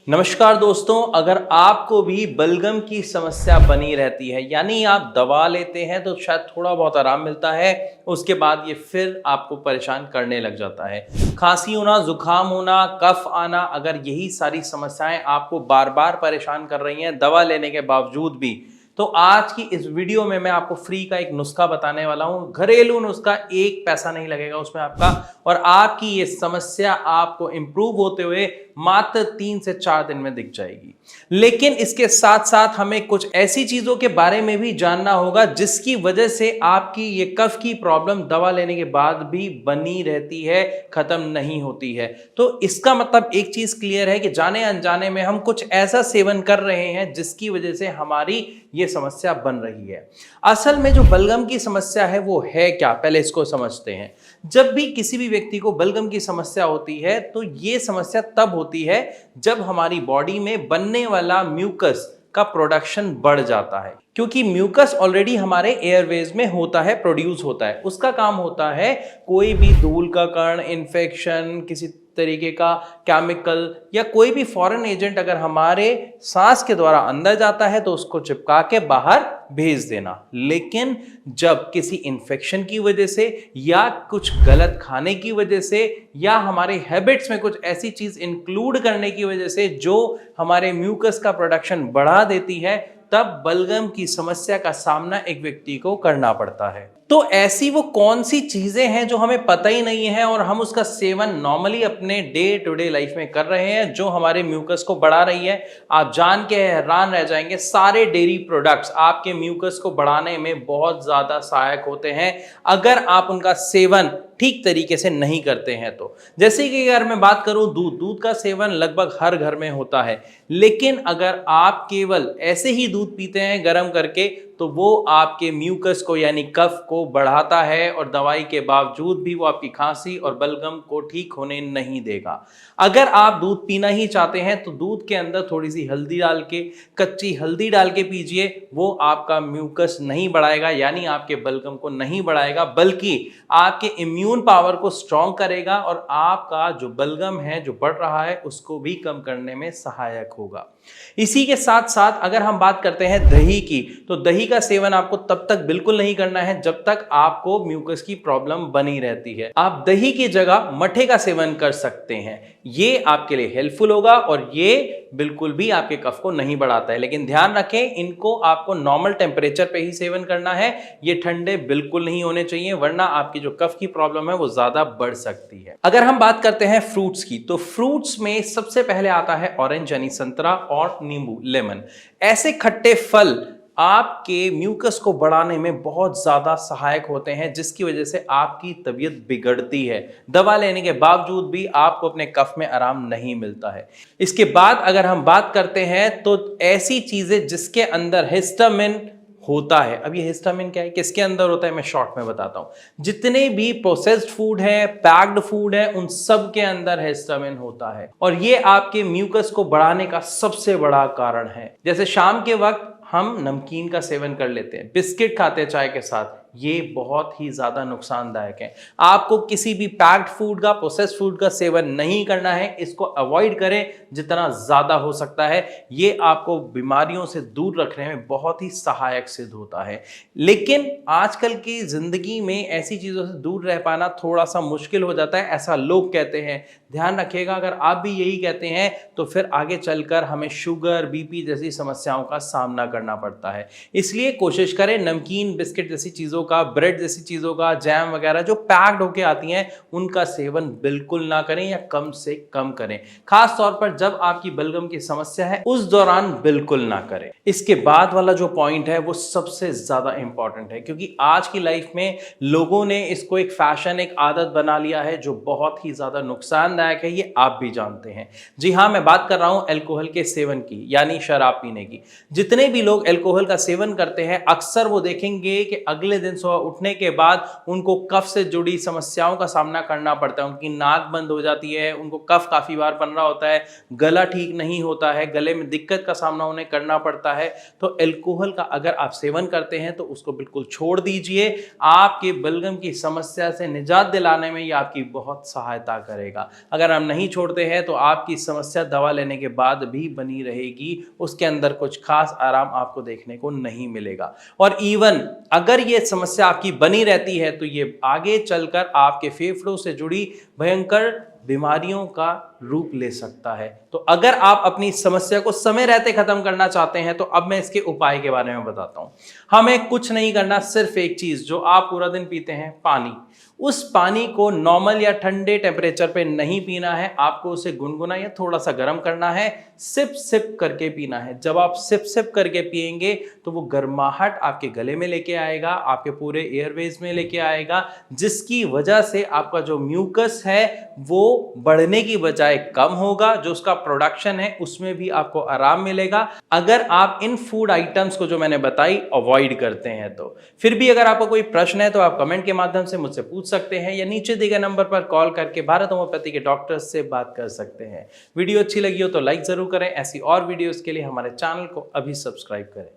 नमस्कार दोस्तों, अगर आपको भी बलगम की समस्या बनी रहती है, यानी आप दवा लेते हैं तो शायद थोड़ा बहुत आराम मिलता है, उसके बाद ये फिर आपको परेशान करने लग जाता है। खांसी होना, जुकाम होना, कफ आना, अगर यही सारी समस्याएं आपको बार बार परेशान कर रही हैं दवा लेने के बावजूद भी, तो आज की इस वीडियो में मैं आपको फ्री का एक नुस्खा बताने वाला हूं। घरेलू नुस्खा, एक पैसा नहीं लगेगा उसमें आपका, और आपकी ये समस्या आपको इंप्रूव होते हुए मात्र 3 से 4 दिन में दिख जाएगी। लेकिन इसके साथ साथ हमें कुछ ऐसी चीजों के बारे में भी जानना होगा जिसकी वजह से आपकी ये कफ की प्रॉब्लम दवा लेने के बाद भी बनी रहती है, खत्म नहीं होती है। तो इसका मतलब एक चीज क्लियर है कि जाने अनजाने में हम कुछ ऐसा सेवन कर रहे हैं जिसकी वजह से हमारी ये समस्या बन रही है। असल में जो बलगम की समस्या है वो है क्या, पहले इसको समझते हैं। जब भी किसी भी व्यक्ति को बलगम की समस्या होती है तो ये समस्या तब होती है जब हमारी बॉडी में बनने वाला म्यूकस का प्रोडक्शन बढ़ जाता है, क्योंकि म्यूकस ऑलरेडी हमारे एयरवेज में होता है, प्रोड्यूस होता है। उसका काम होता है कोई भी धूल का कण, इन्फेक्शन, किसी तरीके का केमिकल या कोई भी फॉरेन एजेंट अगर हमारे सांस के द्वारा अंदर जाता है तो उसको चिपका के बाहर भेज देना। लेकिन जब किसी इन्फेक्शन की वजह से या कुछ गलत खाने की वजह से या हमारे हैबिट्स में कुछ ऐसी चीज इंक्लूड करने की वजह से जो हमारे म्यूकस का प्रोडक्शन बढ़ा देती है, तब बलगम की समस्या का सामना एक व्यक्ति को करना पड़ता है। तो ऐसी वो कौन सी चीजें हैं जो हमें पता ही नहीं है और हम उसका सेवन नॉर्मली अपने डे टू डे लाइफ में कर रहे हैं जो हमारे म्यूकस को बढ़ा रही है? आप जान के हैरान रह जाएंगे, सारे डेयरी प्रोडक्ट्स आपके म्यूकस को बढ़ाने में बहुत ज्यादा सहायक होते हैं अगर आप उनका सेवन ठीक तरीके से नहीं करते हैं तो। जैसे कि अगर मैं बात करूं दूध का सेवन लगभग हर घर में होता है, लेकिन अगर आप केवल ऐसे ही दूध पीते हैं गर्म करके तो वो आपके म्यूकस को यानी कफ को बढ़ाता है और दवाई के बावजूद भी वो आपकी खांसी और बलगम को ठीक होने नहीं देगा। अगर आप दूध पीना ही चाहते हैं तो दूध के अंदर थोड़ी सी हल्दी डाल के, कच्ची हल्दी डाल के पीजिए, वो आपका म्यूकस नहीं बढ़ाएगा यानी आपके बलगम को नहीं बढ़ाएगा, बल्कि आपके इम्यून पावर को स्ट्रॉन्ग करेगा और आपका जो बलगम है जो बढ़ रहा है उसको भी कम करने में सहायक होगा। इसी के साथ साथ अगर हम बात करते हैं दही की, तो दही का सेवन आपको तब तक बिल्कुल नहीं करना है जब तक आपको म्यूकस की प्रॉब्लम बनी रहती है। आप दही की जगह मठे का सेवन कर सकते हैं, ये आपके लिए हेल्पफुल होगा और ये बिल्कुल भी आपके कफ को नहीं बढ़ाता है। लेकिन ध्यान रखें, इनको आपको नॉर्मल टेम्परेचर पे ही सेवन करना है, ये ठंडे बिल्कुल नहीं होने चाहिए, वरना आपकी जो कफ की प्रॉब्लम है वो ज्यादा बढ़ सकती है। अगर हम बात करते हैं फ्रूट्स की, तो फ्रूट्स में सबसे पहले आता है ऑरेंज यानी संतरा और नींबू, लेमन। ऐसे खट्टे फल आपके म्यूकस को बढ़ाने में बहुत ज्यादा सहायक होते हैं, जिसकी वजह से आपकी तबीयत बिगड़ती है। दवा लेने के बावजूद भी आपको अपने कफ में आराम नहीं मिलता है। इसके बाद अगर हम बात करते हैं तो ऐसी चीजें जिसके अंदर हिस्टामिन होता है। अब ये हिस्टामिन क्या है, किसके अंदर होता है, मैं शॉर्ट में बताता हूं। जितने भी प्रोसेस्ड फूड है, पैक्ड फूड है, उन सब के अंदर हिस्टामिन होता है और ये आपके म्यूकस को बढ़ाने का सबसे बड़ा कारण है। जैसे शाम के वक्त हम नमकीन का सेवन कर लेते हैं, बिस्किट खाते हैं चाय के साथ, ये बहुत ही ज्यादा नुकसानदायक है। आपको किसी भी पैक्ड फूड का, प्रोसेस्ड फूड का सेवन नहीं करना है, इसको अवॉइड करें जितना ज्यादा हो सकता है। ये आपको बीमारियों से दूर रखने में बहुत ही सहायक सिद्ध होता है। लेकिन आजकल की जिंदगी में ऐसी चीजों से दूर रह पाना थोड़ा सा मुश्किल हो जाता है, ऐसा लोग कहते हैं। ध्यान रखिएगा, अगर आप भी यही कहते हैं तो फिर आगे चलकर हमें शुगर, बीपी जैसी समस्याओं का सामना करना पड़ता है। इसलिए कोशिश करें नमकीन, बिस्किट जैसी चीजों का, ब्रेड जैसी चीजों का, जैम वगैरह जो पैक्ड होके आती हैं, उनका सेवन बिल्कुल ना करें या कम से कम करें। खास तौर पर जब आपकी बलगम की समस्या है उस दौरान बिल्कुल ना करें। इसके बाद वाला जो पॉइंट है वो सबसे ज्यादा इंपॉर्टेंट है, क्योंकि आज की लाइफ में लोगों ने इसको एक फैशन, एक आदत बना लिया है जो बहुत ही ज्यादा नुकसानदायक है, ये आप भी जानते हैं। जी हाँ, मैं बात कर रहा हूं अल्कोहल के सेवन की, यानी शराब पीने की। जितने भी लोग अल्कोहल का सेवन करते हैं अक्सर वो देखेंगे कि अगले दिन दिन सुबह उठने के बाद उनको कफ से जुड़ी समस्याओं का सामना करना पड़ता है, उनकी नाक बंद हो जाती है, उनको कफ काफ़ी बार बन रहा होता है, गला ठीक नहीं होता है, गले में दिक्कत का सामना उन्हें करना पड़ता है। तो अल्कोहल का अगर आप सेवन करते हैं तो उसको बिल्कुल छोड़ दीजिए। आपके बलगम की समस्या से निजात दिलाने में ये आपकी बहुत सहायता करेगा। अगर आप नहीं छोड़ते हैं तो आपकी समस्या दवा लेने के बाद भी बनी रहेगी, उसके अंदर कुछ खास आराम आपको देखने को नहीं मिलेगा। और इवन अगर ये समस्या आपकी बनी रहती है तो ये आगे चलकर आपके फेफड़ों से जुड़ी भयंकर बीमारियों का रूप ले सकता है। तो अगर आप अपनी समस्या को समय रहते खत्म करना चाहते हैं तो अब मैं इसके उपाय के बारे में बताता हूं। हमें कुछ नहीं करना, सिर्फ एक चीज, जो आप पूरा दिन पीते हैं पानी, उस पानी को नॉर्मल या ठंडे टेम्परेचर पे नहीं पीना है, आपको उसे गुनगुना या थोड़ा सा गर्म करना है, सिप सिप करके पीना है। जब आप सिप सिप करके पिएंगे तो वो गर्माहट आपके गले में लेके आएगा, आपके पूरे एयरवेज में लेके आएगा, जिसकी वजह से आपका जो म्यूकस है वो बढ़ने की बजाय कम होगा, जो उसका प्रोडक्शन है उसमें भी आपको आराम मिलेगा, अगर आप इन फूड आइटम्स को जो मैंने बताई अवॉइड करते हैं तो। फिर भी अगर आपको कोई प्रश्न है तो आप कमेंट के माध्यम से मुझसे पूछ सकते हैं या नीचे दिए गए नंबर पर कॉल करके भारत होम्योपैथी के डॉक्टर्स से बात कर सकते हैं। वीडियो अच्छी लगी हो तो लाइक जरूर करें। ऐसी और वीडियोस के लिए हमारे चैनल को अभी सब्सक्राइब करें।